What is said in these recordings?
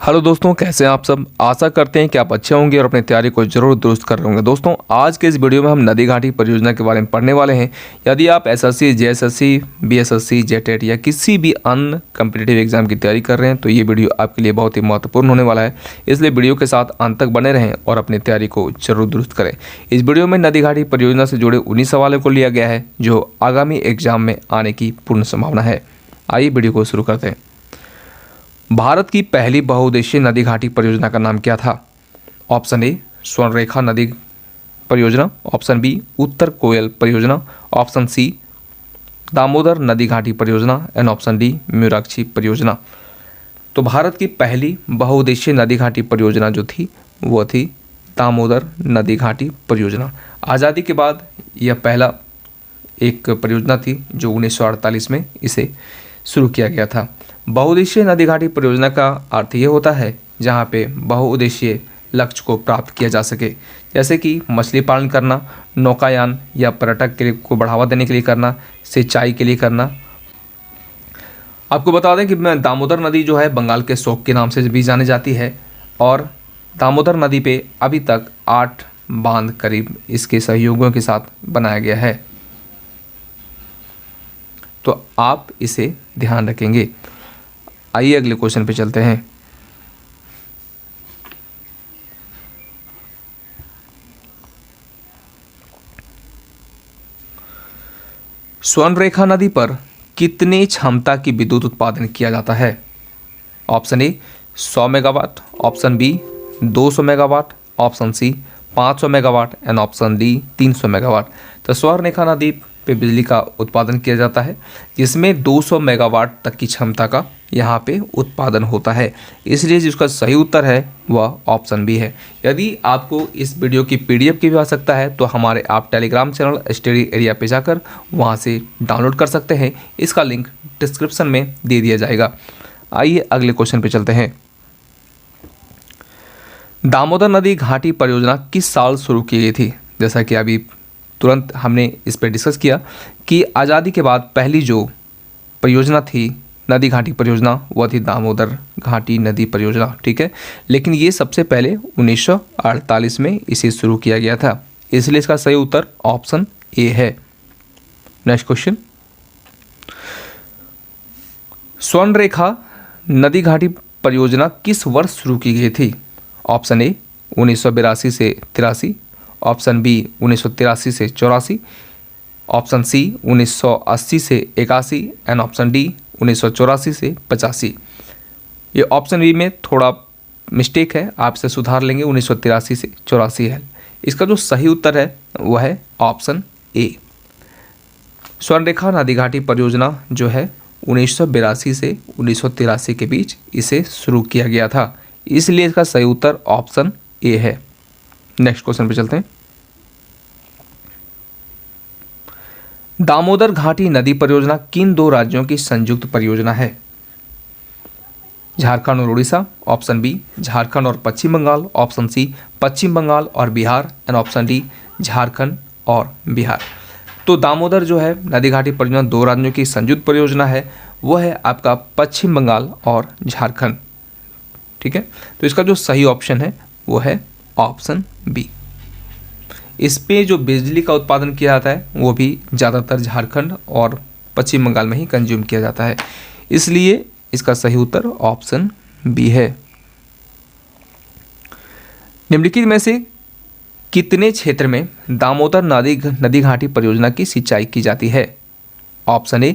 Hello दोस्तों, कैसे हैं आप सब। आशा करते हैं कि आप अच्छे होंगे और अपनी तैयारी को जरूर दुरुस्त कर रहे होंगे। दोस्तों, आज के इस वीडियो में हम नदी घाटी परियोजना के बारे में पढ़ने वाले हैं। यदि आप एसएससी, जेएसएससी, बीएसएससी, जेटेट या किसी भी अन्य कम्पिटिटिव एग्जाम की तैयारी कर रहे हैं तो ये वीडियो आपके लिए बहुत ही महत्वपूर्ण होने वाला है। इसलिए वीडियो के साथ अंत तक बने रहें और अपनी तैयारी को जरूर दुरुस्त करें। इस वीडियो में नदी घाटी परियोजना से जुड़े 19 सवालों को लिया गया है जो आगामी एग्जाम में आने की पूर्ण संभावना है। आइए वीडियो को शुरू करते हैं। भारत की पहली बहुउद्देशीय नदी घाटी परियोजना का नाम क्या था? ऑप्शन ए स्वर्णरेखा नदी परियोजना, ऑप्शन बी उत्तर कोयल परियोजना, ऑप्शन सी दामोदर नदी घाटी परियोजना एंड ऑप्शन डी म्यूराक्षी परियोजना। तो भारत की पहली बहुउद्देशीय नदी घाटी परियोजना जो थी वो थी दामोदर नदी घाटी परियोजना। आज़ादी के बाद यह पहला एक परियोजना थी जो 1948 में इसे शुरू किया गया था। बहुउद्देशीय नदी घाटी परियोजना का अर्थ ये होता है जहाँ पे बहुउद्देशीय लक्ष्य को प्राप्त किया जा सके, जैसे कि मछली पालन करना, नौकायान या पर्यटक के लिए को बढ़ावा देने के लिए करना, सिंचाई के लिए करना। आपको बता दें कि दामोदर नदी जो है बंगाल के शोक के नाम से भी जानी जाती है और दामोदर नदी पे अभी तक 8 बांध करीब इसके सहयोगियों के साथ बनाया गया है, तो आप इसे ध्यान रखेंगे। आइए अगले क्वेश्चन पे चलते हैं। स्वर्णरेखा नदी पर कितनी क्षमता की विद्युत उत्पादन किया जाता है? Option A 100 megawatt, option B 200 megawatt, option C 500 megawatt and option D 300 megawatt. तो स्वर्णरेखा नदी पे बिजली का उत्पादन किया जाता है जिसमें 200 मेगावाट तक की क्षमता का यहाँ पे उत्पादन होता है, इसलिए जिसका सही उत्तर है वह ऑप्शन बी है। यदि आपको इस वीडियो की पीडीएफ की भी आवश्यकता है तो हमारे आप टेलीग्राम चैनल स्टडी एरिया पे जाकर वहाँ से डाउनलोड कर सकते हैं। इसका लिंक डिस्क्रिप्शन में दे दिया जाएगा। आइए अगले क्वेश्चन पे चलते हैं। दामोदर नदी घाटी परियोजना किस साल शुरू की गई थी? जैसा कि अभी तुरंत हमने इस पर डिस्कस किया कि आज़ादी के बाद पहली जो परियोजना थी नदी घाटी परियोजना वह थी दामोदर घाटी नदी परियोजना, ठीक है। लेकिन ये सबसे पहले 1948 में इसे शुरू किया गया था, इसलिए इसका सही उत्तर ऑप्शन ए है। Next question. स्वर्णरेखा नदी घाटी परियोजना किस वर्ष शुरू की गई थी? ऑप्शन ए 1982 से 83, ऑप्शन बी 1983 से 84, ऑप्शन सी 1980 से 81 एंड ऑप्शन डी 1984 से 85। ये ऑप्शन बी में थोड़ा मिस्टेक है, आप इसे सुधार लेंगे, 1983 से 84 है। इसका जो सही उत्तर है वह है ऑप्शन ए। स्वर्णरेखा नदी घाटी परियोजना जो है 1982 से 1983 के बीच इसे शुरू किया गया था, इसलिए इसका सही उत्तर ऑप्शन ए है। नेक्स्ट क्वेश्चन पे चलते हैं। दामोदर घाटी नदी परियोजना किन दो राज्यों की संयुक्त परियोजना है? झारखंड और उड़ीसा, ऑप्शन बी झारखंड और पश्चिम बंगाल, ऑप्शन सी पश्चिम बंगाल और Bihar and option D Jharkhand और बिहार। तो दामोदर जो है नदी घाटी परियोजना 2 राज्यों की संयुक्त परियोजना है, वह है आपका पश्चिम बंगाल और झारखंड, ठीक है। तो इसका जो सही ऑप्शन है वो है ऑप्शन बी। इस पे जो बिजली का उत्पादन किया जाता है वो भी ज़्यादातर झारखंड और पश्चिम बंगाल में ही कंज्यूम किया जाता है, इसलिए इसका सही उत्तर ऑप्शन बी है। निम्नलिखित में से कितने क्षेत्र में दामोदर नदी घाटी परियोजना की सिंचाई की जाती है? Option A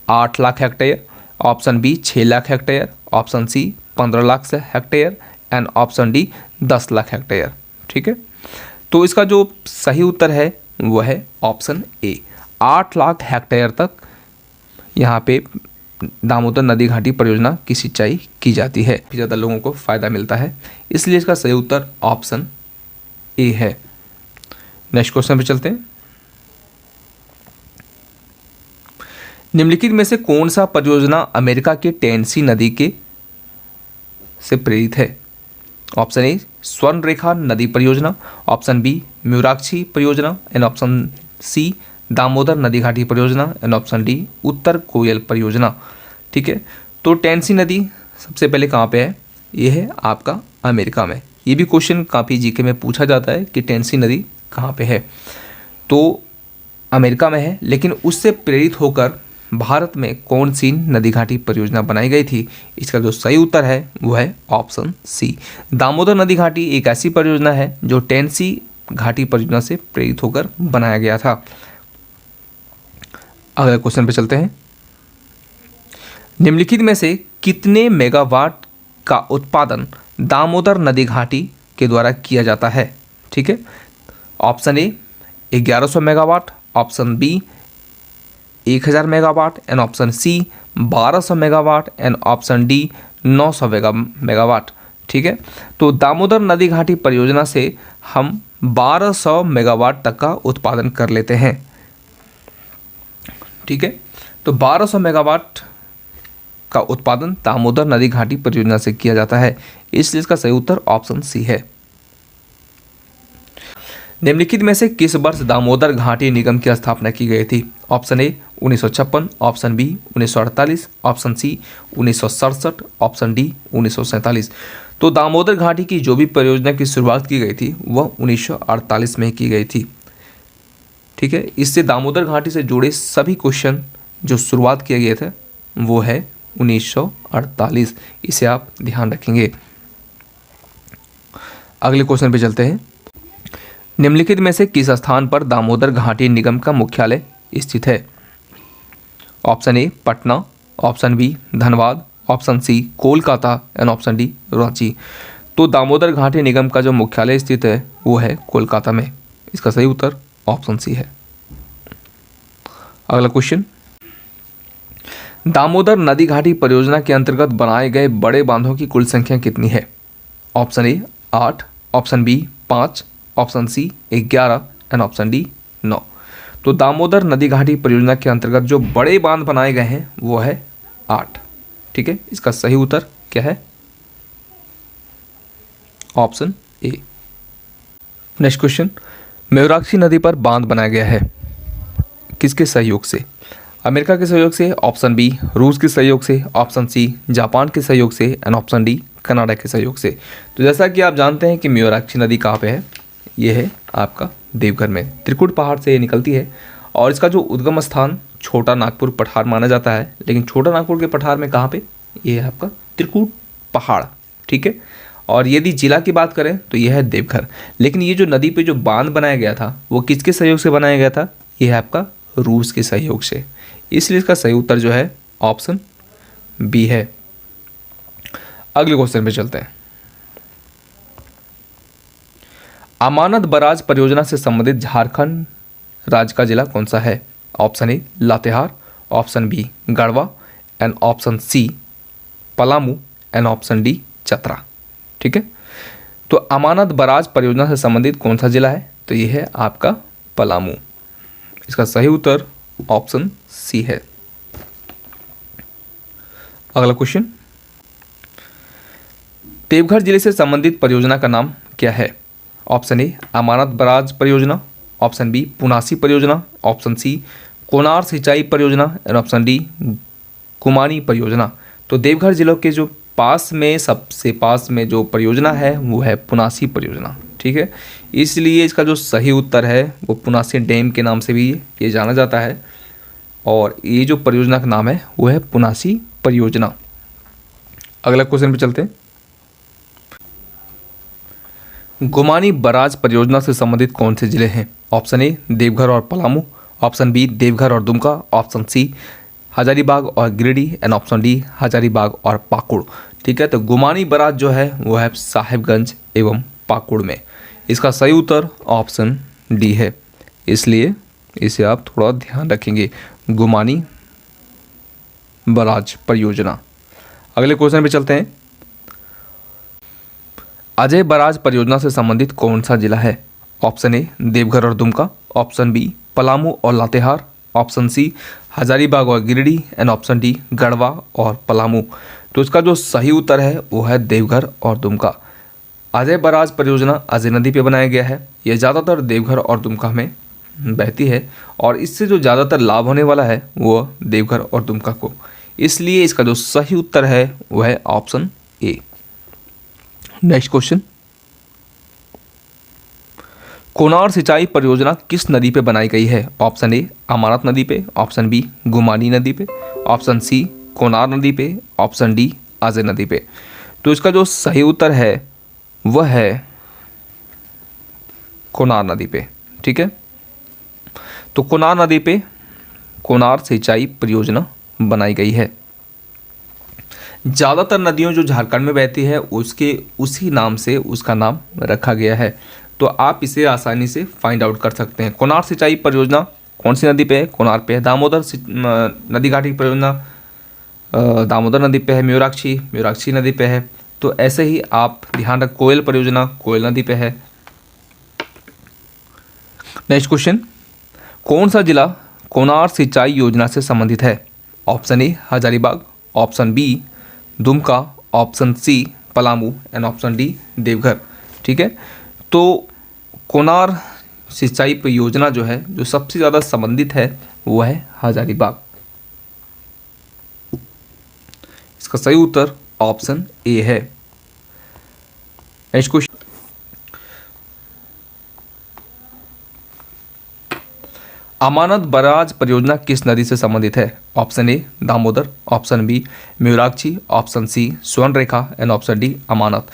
8 lakh hectare, option B 6 lakh hectare, option C 15 lakh hectare and option D 10 lakh hectare, ठीक है। तो इसका जो सही उत्तर है वह है ऑप्शन ए, 8 लाख हेक्टेयर तक यहाँ पे दामोदर नदी घाटी परियोजना की सिंचाई की जाती है, ज़्यादा लोगों को फ़ायदा मिलता है, इसलिए इसका सही उत्तर ऑप्शन ए है। नेक्स्ट क्वेश्चन पे चलते हैं। निम्नलिखित में से कौन सा परियोजना अमेरिका के टेनेसी नदी के से प्रेरित है? ऑप्शन ए स्वर्णरेखा नदी परियोजना, ऑप्शन बी म्यूराक्षी परियोजना एंड ऑप्शन सी दामोदर नदी घाटी परियोजना एंड ऑप्शन डी उत्तर कोयल परियोजना, ठीक है। तो टेनेसी नदी सबसे पहले कहाँ पे है? ये है आपका अमेरिका में। ये भी क्वेश्चन काफ़ी जीके में पूछा जाता है कि टेनेसी नदी कहाँ पे है, तो अमेरिका में है। लेकिन उससे प्रेरित होकर भारत में कौन सी नदी घाटी परियोजना बनाई गई थी? इसका जो सही उत्तर है वो है ऑप्शन सी, दामोदर नदी घाटी एक ऐसी परियोजना है जो टेनेसी घाटी परियोजना से प्रेरित होकर बनाया गया था। अगले क्वेश्चन पे चलते हैं। निम्नलिखित में से कितने मेगावाट का उत्पादन दामोदर नदी घाटी के द्वारा किया जाता है? ठीक है, option A 1100 megawatt, option B 1000 megawatt and option C 1200 megawatt and option D 900 megawatt. ठीक है, तो दामोदर नदी घाटी परियोजना से हम 1200 मेगावाट तक का उत्पादन कर लेते हैं। ठीक है, तो 1200 मेगावाट का उत्पादन दामोदर नदी घाटी परियोजना से किया जाता है, इसलिए इसका सही उत्तर ऑप्शन सी है। निम्नलिखित में से किस वर्ष दामोदर घाटी निगम की स्थापना की गई थी? Option A 1956, option B 1948, option C 1967, option D 1947। तो दामोदर घाटी की जो भी परियोजना की शुरुआत की गई थी वह 1948 में की गई थी। ठीक है, इससे दामोदर घाटी से जुड़े सभी क्वेश्चन जो शुरुआत किए गए थे वो है 1948, इसे आप ध्यान रखेंगे। अगले क्वेश्चन पे चलते हैं। निम्नलिखित में से किस स्थान पर दामोदर घाटी निगम का मुख्यालय स्थित है? Option A Patna, option B Dhanbad, option C Kolkata and option D Ranchi. तो दामोदर घाटी निगम का जो मुख्यालय स्थित है वो है कोलकाता में, इसका सही उत्तर ऑप्शन सी है। अगला क्वेश्चन, दामोदर नदी घाटी परियोजना के अंतर्गत बनाए गए बड़े बांधों की कुल संख्या कितनी है? Option A 8, option B 5, option C 11 and option D 9। तो दामोदर नदी घाटी परियोजना के अंतर्गत जो बड़े बांध बनाए गए हैं वो है 8। ठीक है, इसका सही उत्तर क्या है? ऑप्शन ए। नेक्स्ट क्वेश्चन, मयूराक्षी नदी पर बांध बनाया गया है किसके सहयोग से? अमेरिका के सहयोग से, ऑप्शन बी रूस के सहयोग से, ऑप्शन सी जापान के सहयोग से एंड ऑप्शन डी कनाडा के सहयोग से। तो जैसा कि आप जानते हैं कि मयूराक्षी नदी कहाँ पे है, ये है आपका देवघर में, त्रिकुट पहाड़ से ये निकलती है और इसका जो उद्गम स्थान छोटा नागपुर पठार माना जाता है। लेकिन छोटा नागपुर के पठार में कहाँ पे? ये है आपका त्रिकुट पहाड़। ठीक है, और यदि जिला की बात करें तो यह है देवघर। लेकिन ये जो नदी पे जो बांध बनाया गया था वो किसके सहयोग से बनाया गया था? ये है आपका रूस के सहयोग से, इसलिए इसका सही उत्तर जो है ऑप्शन बी है। अगले क्वेश्चन पे चलते हैं। अमानत बराज परियोजना से संबंधित झारखंड राज्य का जिला कौन सा है? Option A Latehar, option B Garhwa and option C Palamu and option D Chatra. ठीक है, तो अमानत बराज परियोजना से संबंधित कौन सा जिला है? तो ये है आपका पलामू, इसका सही उत्तर ऑप्शन सी है। अगला क्वेश्चन, देवघर जिले से संबंधित परियोजना का नाम क्या है? ऑप्शन ए अमानत बराज परियोजना, ऑप्शन बी पुनासी परियोजना, ऑप्शन सी कोनार सिंचाई परियोजना एंड ऑप्शन डी कुमानी परियोजना। तो देवघर जिलों के जो पास में सबसे पास में जो परियोजना है वो है पुनासी परियोजना। ठीक है, इसलिए इसका जो सही उत्तर है वो पुनासी डैम के नाम से भी ये जाना जाता है और ये जो परियोजना का नाम है वो है पुनासी परियोजना। अगला क्वेश्चन पे चलते हैं। गुमानी बराज परियोजना से संबंधित कौन से जिले हैं? ऑप्शन ए देवघर और पलामू, ऑप्शन बी देवघर और दुमका, ऑप्शन सी हजारीबाग और Giridih and option D Hazaribagh और पाकुड़। ठीक है, तो गुमानी बराज जो है वो है साहिबगंज एवं पाकुड़ में, इसका सही उत्तर ऑप्शन डी है, इसलिए इसे आप थोड़ा ध्यान रखेंगे, गुमानी बराज परियोजना। अगले क्वेश्चन पे चलते हैं। अजय बराज परियोजना से संबंधित कौन सा जिला है? ऑप्शन ए देवघर और दुमका, ऑप्शन बी पलामू और लातेहार, ऑप्शन सी हजारीबाग और Giridih and option D Garhwa और पलामू। तो इसका जो सही उत्तर है वो है देवघर और दुमका। अजय बराज परियोजना अजय नदी पे बनाया गया है, यह ज़्यादातर देवघर और दुमका में बहती है और इससे जो ज़्यादातर लाभ होने वाला है वो देवघर और दुमका को, इसलिए इसका जो सही उत्तर है वो है ऑप्शन ए। नेक्स्ट क्वेश्चन, कोनार सिंचाई परियोजना किस नदी पे बनाई गई है? ऑप्शन ए अमानत नदी पे, ऑप्शन बी गुमानी नदी पे, ऑप्शन सी कोनार नदी पे, ऑप्शन डी अजय नदी पे। तो इसका जो सही उत्तर है वह है कोनार नदी पे। ठीक है, तो कोनार नदी पे कोनार सिंचाई परियोजना बनाई गई है। ज़्यादातर नदियों जो झारखंड में बहती है उसके उसी नाम से उसका नाम रखा गया है, तो आप इसे आसानी से फाइंड आउट कर सकते हैं। कोनार सिंचाई परियोजना कौन सी नदी पे है? कोनार पे है। दामोदर नदी घाटी परियोजना दामोदर नदी पे है। म्यूराक्षी नदी पे है। तो ऐसे ही आप ध्यान रख, कोयल परियोजना कोयल नदी पे है। नेक्स्ट क्वेश्चन, कौन सा जिला कोनार सिंचाई योजना से संबंधित है? Option A Hazaribagh, option B Dumka, option C Palamu and option D Deoghar. ठीक है, तो कोनार सिंचाई परियोजना जो है जो सबसे ज़्यादा संबंधित है वो है हजारीबाग। इसका सही उत्तर ऑप्शन ए है। नेक्स्ट क्वेश्चन, अमानत बराज परियोजना किस नदी से संबंधित है? Option A Damodar, option B Mayurakshi, option C Subarnarekha and option D Amanat.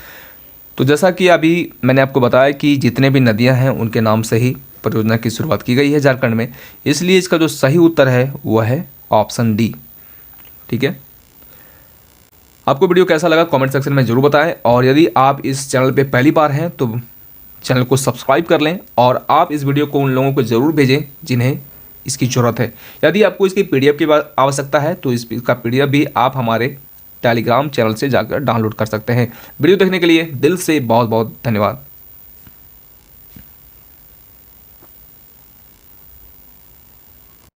तो जैसा कि अभी मैंने आपको बताया कि जितने भी नदियां हैं उनके नाम से ही परियोजना की शुरुआत की गई है झारखंड में, इसलिए इसका जो सही उत्तर है वह है ऑप्शन डी। ठीक है, आपको वीडियो कैसा लगा कमेंट सेक्शन में जरूर बताएं, और यदि आप इस चैनल पे पहली बार हैं तो चैनल को सब्सक्राइब कर लें, और आप इस वीडियो को उन लोगों को ज़रूर भेजें जिन्हें इसकी ज़रूरत है। यदि आपको इसकी PDF की आवश्यकता है तो इसका PDF भी आप हमारे टेलीग्राम चैनल से जाकर डाउनलोड कर सकते हैं। वीडियो देखने के लिए दिल से बहुत बहुत धन्यवाद।